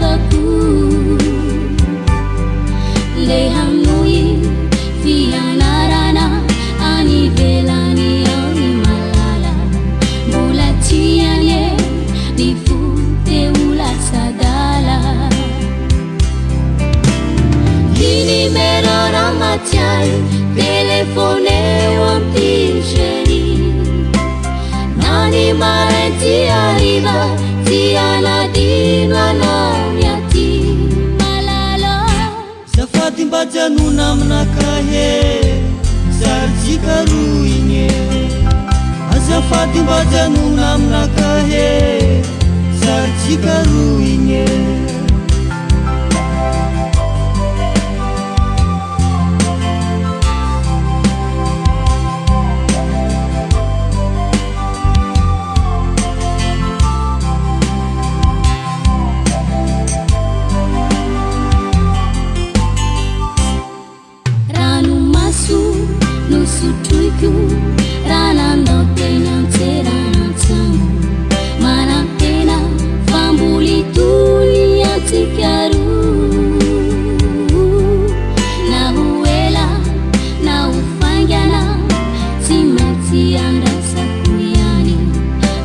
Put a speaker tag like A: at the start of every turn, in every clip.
A: lavaku lehamui fianarana ani velani auni malala bulatianye difute ula sadala ini merora matiai telefone wampisheri nani mareti arriva tiana dinwa namyati malalo
B: zafady mba janona aminakahe saritsika roigny azafady mba janona aminakahe saritsika roigny
A: Nusutuiku ranando tenante ranantamu mana tena fambuli dunia tikaru na huela na ufangana timati anda sakuyani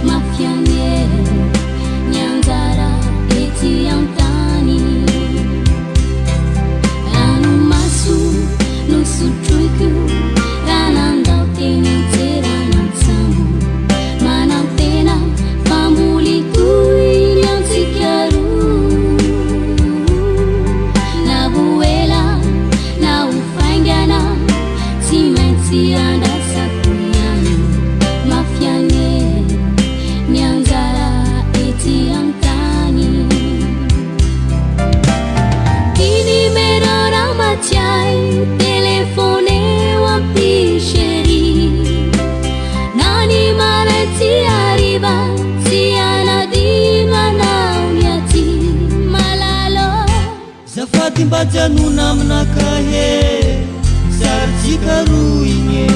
A: mafyane nyandara eti yantani anu masu nusutuiku anda sakuyani mafyane nyanzara eti amtani ini merora matiai telefone wampisheri nani mareti arriva tiana dinwa namyati malalo
B: zafady mba janona aminakahe saritsika roigny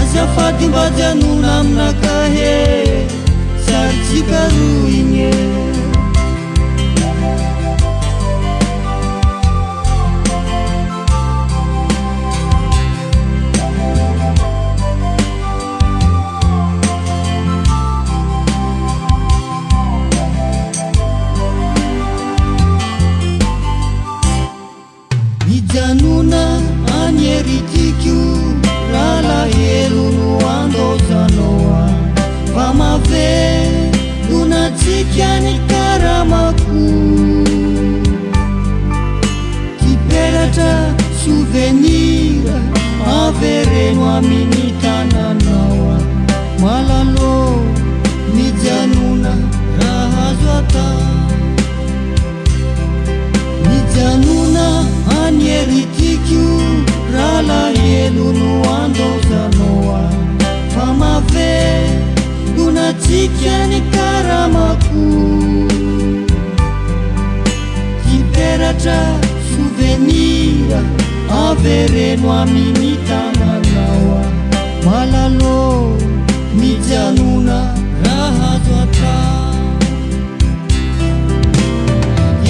B: azafady mba janona aminakahe saritsika roigny mijanona anyeritikio rala helonu andozanoa vamave donatsikyany karamaku tiperatra souvenira avereno amin'ny tananaoa malalo mijanona raha azo ata mijanona anyeritikio rala helonu andozanoa famave donatsikyany karamaku tiperatra souvenira avereno amin'ny tananaoa malalo mijanona raha azo ata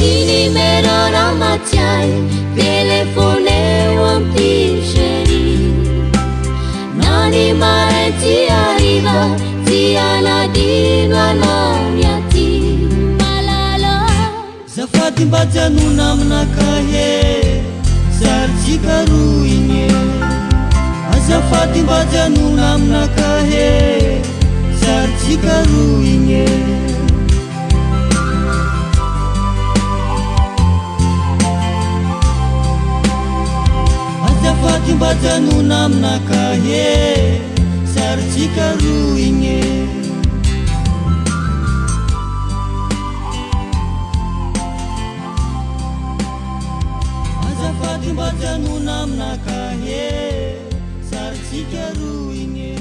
A: ini merora matiai telefone wampisheri nani mareti arriva tiana dinwa namyati malalo
B: zafady mba janona aminakahe saritsika roigny azafady mba janona aminakahe saritsika roigny azafady mba janona aminakahe saritsika roigny azafady mba janona aminakahe saritsika roigny